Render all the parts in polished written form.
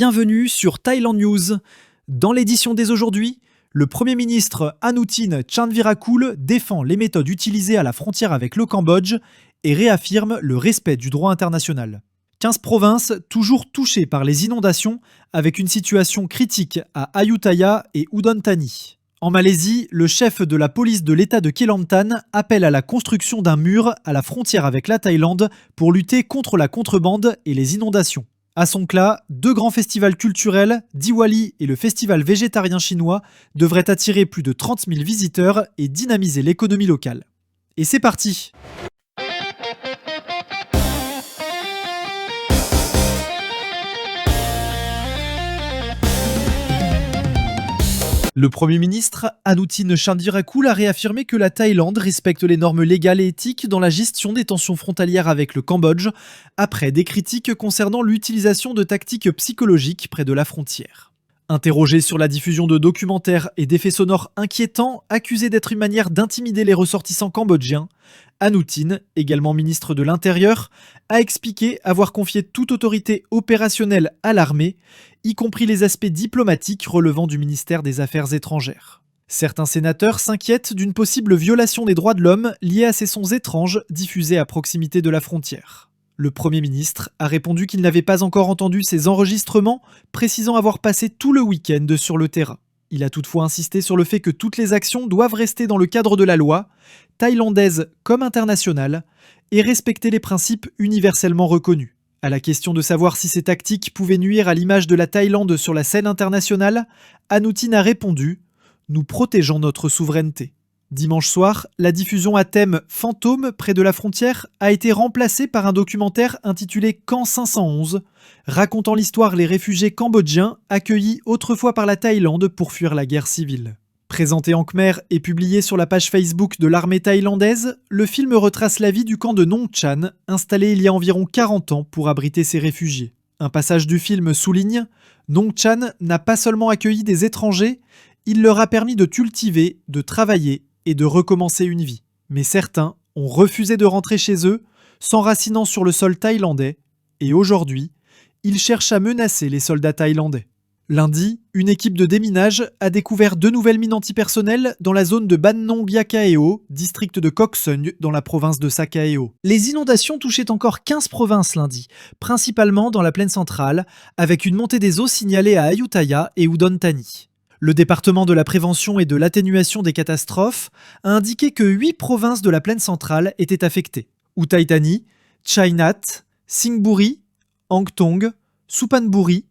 Bienvenue sur Thailand News. Dans l'édition dès aujourd'hui, le Premier ministre Anutin Charnvirakul défend les méthodes utilisées à la frontière avec le Cambodge et réaffirme le respect du droit international. 15 provinces toujours touchées par les inondations avec une situation critique à Ayutthaya et Udon Thani. En Malaisie, le chef de la police de l'État de Kelantan appelle à la construction d'un mur à la frontière avec la Thaïlande pour lutter contre la contrebande et les inondations. À Songkhla, 2 grands festivals culturels, Diwali et le festival végétarien chinois, devraient attirer plus de 30 000 visiteurs et dynamiser l'économie locale. Et c'est parti! Le Premier ministre Anutin Charnvirakul a réaffirmé que la Thaïlande respecte les normes légales et éthiques dans la gestion des tensions frontalières avec le Cambodge, après des critiques concernant l'utilisation de tactiques psychologiques près de la frontière. Interrogé sur la diffusion de documentaires et d'effets sonores inquiétants accusés d'être une manière d'intimider les ressortissants cambodgiens, Anutin, également ministre de l'Intérieur, a expliqué avoir confié toute autorité opérationnelle à l'armée, y compris les aspects diplomatiques relevant du ministère des Affaires étrangères. Certains sénateurs s'inquiètent d'une possible violation des droits de l'homme liée à ces sons étranges diffusés à proximité de la frontière. Le Premier ministre a répondu qu'il n'avait pas encore entendu ces enregistrements, précisant avoir passé tout le week-end sur le terrain. Il a toutefois insisté sur le fait que toutes les actions doivent rester dans le cadre de la loi, thaïlandaise comme internationale, et respecter les principes universellement reconnus. À la question de savoir si ces tactiques pouvaient nuire à l'image de la Thaïlande sur la scène internationale, Anutin a répondu « Nous protégeons notre souveraineté ». Dimanche soir, la diffusion à thème fantôme près de la frontière a été remplacée par un documentaire intitulé Camp 511, racontant l'histoire des réfugiés cambodgiens accueillis autrefois par la Thaïlande pour fuir la guerre civile. Présenté en khmer et publié sur la page Facebook de l'armée thaïlandaise, le film retrace la vie du camp de Nong Chan, installé il y a environ 40 ans pour abriter ces réfugiés. Un passage du film souligne « Nong Chan n'a pas seulement accueilli des étrangers, il leur a permis de cultiver, de travailler et de recommencer une vie. Mais certains ont refusé de rentrer chez eux, s'enracinant sur le sol thaïlandais, et aujourd'hui, ils cherchent à menacer les soldats thaïlandais. » Lundi, une équipe de déminage a découvert 2 nouvelles mines antipersonnelles dans la zone de Ban Nong Biakaeo, district de Kok Sung, dans la province de Sa Kaeo. Les inondations touchaient encore 15 provinces lundi, principalement dans la plaine centrale, avec une montée des eaux signalée à Ayutthaya et Udon Thani. Le département de la prévention et de l'atténuation des catastrophes a indiqué que 8 provinces de la plaine centrale étaient affectées. Uthai Thani, Chainat, Singburi, Angtong, Suphanburi,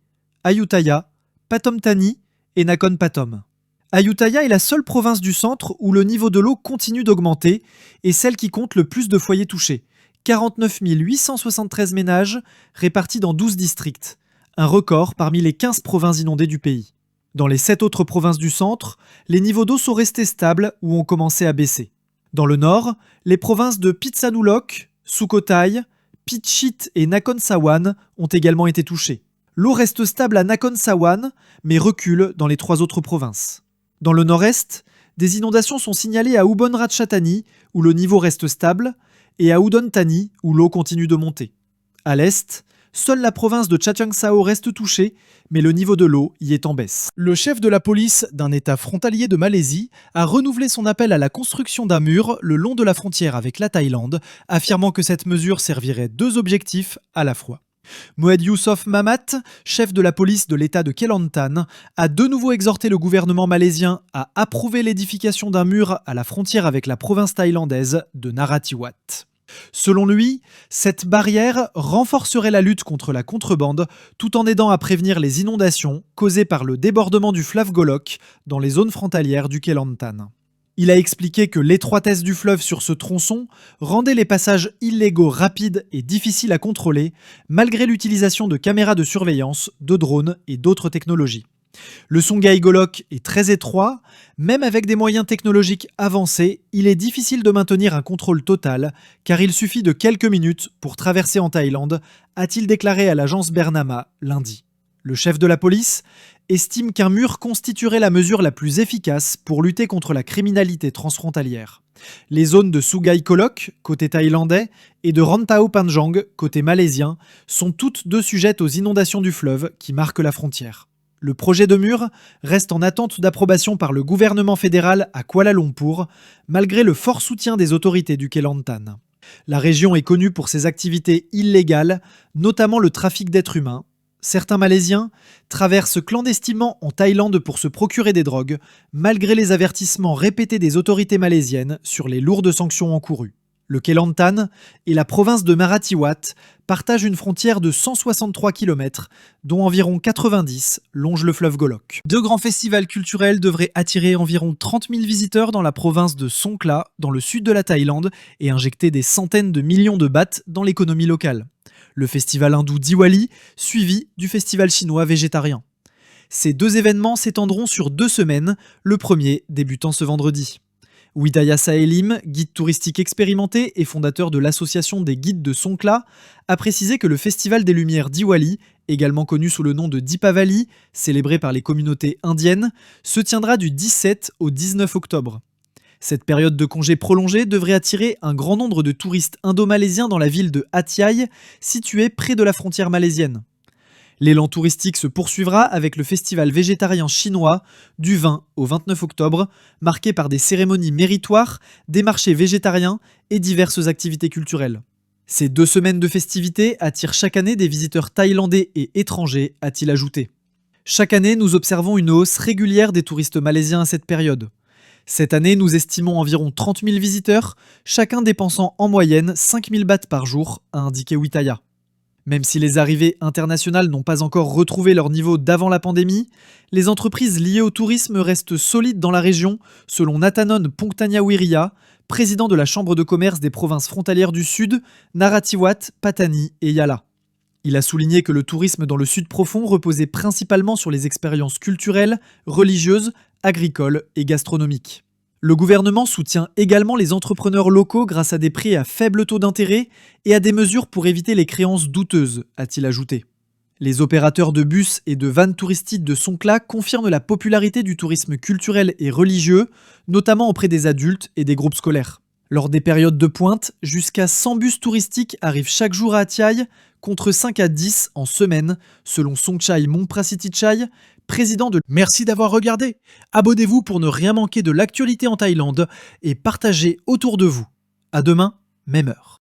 Ayutthaya, Pathom Thani et Nakhon Pathom. Ayutthaya est la seule province du centre où le niveau de l'eau continue d'augmenter et celle qui compte le plus de foyers touchés. 49 873 ménages répartis dans 12 districts, un record parmi les 15 provinces inondées du pays. Dans les 7 autres provinces du centre, les niveaux d'eau sont restés stables ou ont commencé à baisser. Dans le nord, les provinces de Phitsanulok, Sukhothai, Phichit et Nakhon Sawan ont également été touchées. L'eau reste stable à Nakhon Sawan, mais recule dans les 3 autres provinces. Dans le nord-est, des inondations sont signalées à Ubon Ratchathani, où le niveau reste stable, et à Udon Thani, où l'eau continue de monter. À l'est, seule la province de Chachoengsao reste touchée, mais le niveau de l'eau y est en baisse. Le chef de la police d'un État frontalier de Malaisie a renouvelé son appel à la construction d'un mur le long de la frontière avec la Thaïlande, affirmant que cette mesure servirait 2 objectifs à la fois. Moed Yusof Mahamat, chef de la police de l'État de Kelantan, a de nouveau exhorté le gouvernement malaisien à approuver l'édification d'un mur à la frontière avec la province thaïlandaise de Narathiwat. Selon lui, cette barrière renforcerait la lutte contre la contrebande tout en aidant à prévenir les inondations causées par le débordement du fleuve Golok dans les zones frontalières du Kelantan. Il a expliqué que l'étroitesse du fleuve sur ce tronçon rendait les passages illégaux rapides et difficiles à contrôler, malgré l'utilisation de caméras de surveillance, de drones et d'autres technologies. Le Songhai Golok est très étroit, même avec des moyens technologiques avancés, il est difficile de maintenir un contrôle total, car il suffit de quelques minutes pour traverser en Thaïlande, a-t-il déclaré à l'agence Bernama lundi. Le chef de la police estime qu'un mur constituerait la mesure la plus efficace pour lutter contre la criminalité transfrontalière. Les zones de Sugai Kolok, côté thaïlandais, et de Rantau Panjang, côté malaisien, sont toutes deux sujettes aux inondations du fleuve qui marquent la frontière. Le projet de mur reste en attente d'approbation par le gouvernement fédéral à Kuala Lumpur, malgré le fort soutien des autorités du Kelantan. La région est connue pour ses activités illégales, notamment le trafic d'êtres humains. Certains Malaisiens traversent clandestinement en Thaïlande pour se procurer des drogues, malgré les avertissements répétés des autorités malaisiennes sur les lourdes sanctions encourues. Le Kelantan et la province de Marathiwat partagent une frontière de 163 km, dont environ 90 longent le fleuve Golok. Deux grands festivals culturels devraient attirer environ 30 000 visiteurs dans la province de Songkhla, dans le sud de la Thaïlande, et injecter des centaines de millions de bahts dans l'économie locale. Le festival hindou Diwali, suivi du festival chinois végétarien. Ces deux événements s'étendront sur 2 semaines, le premier débutant ce vendredi. Widaya Saelim, guide touristique expérimenté et fondateur de l'association des guides de Songkhla, a précisé que le Festival des Lumières Diwali, également connu sous le nom de Deepavali, célébré par les communautés indiennes, se tiendra du 17 au 19 octobre. Cette période de congé prolongée devrait attirer un grand nombre de touristes indo-malaisiens dans la ville de Hat Yai, située près de la frontière malaisienne. L'élan touristique se poursuivra avec le festival végétarien chinois du 20 au 29 octobre, marqué par des cérémonies méritoires, des marchés végétariens et diverses activités culturelles. Ces 2 semaines de festivités attirent chaque année des visiteurs thaïlandais et étrangers, a-t-il ajouté. Chaque année, nous observons une hausse régulière des touristes malaisiens à cette période. Cette année, nous estimons environ 30 000 visiteurs, chacun dépensant en moyenne 5 000 bahts par jour, a indiqué Widaya. Même si les arrivées internationales n'ont pas encore retrouvé leur niveau d'avant la pandémie, les entreprises liées au tourisme restent solides dans la région, selon Nathanon Pongtaniawiria, président de la Chambre de commerce des provinces frontalières du Sud, Narathiwat, Patani et Yala. Il a souligné que le tourisme dans le Sud profond reposait principalement sur les expériences culturelles, religieuses, agricoles et gastronomiques. Le gouvernement soutient également les entrepreneurs locaux grâce à des prêts à faible taux d'intérêt et à des mesures pour éviter les créances douteuses, a-t-il ajouté. Les opérateurs de bus et de vannes touristiques de Songkhla confirment la popularité du tourisme culturel et religieux, notamment auprès des adultes et des groupes scolaires. Lors des périodes de pointe, jusqu'à 100 bus touristiques arrivent chaque jour à Hat Yai, contre 5 à 10 en semaine, selon Songchai Mongprasitichai, président de... Merci d'avoir regardé. Abonnez-vous pour ne rien manquer de l'actualité en Thaïlande et partagez autour de vous. À demain, même heure.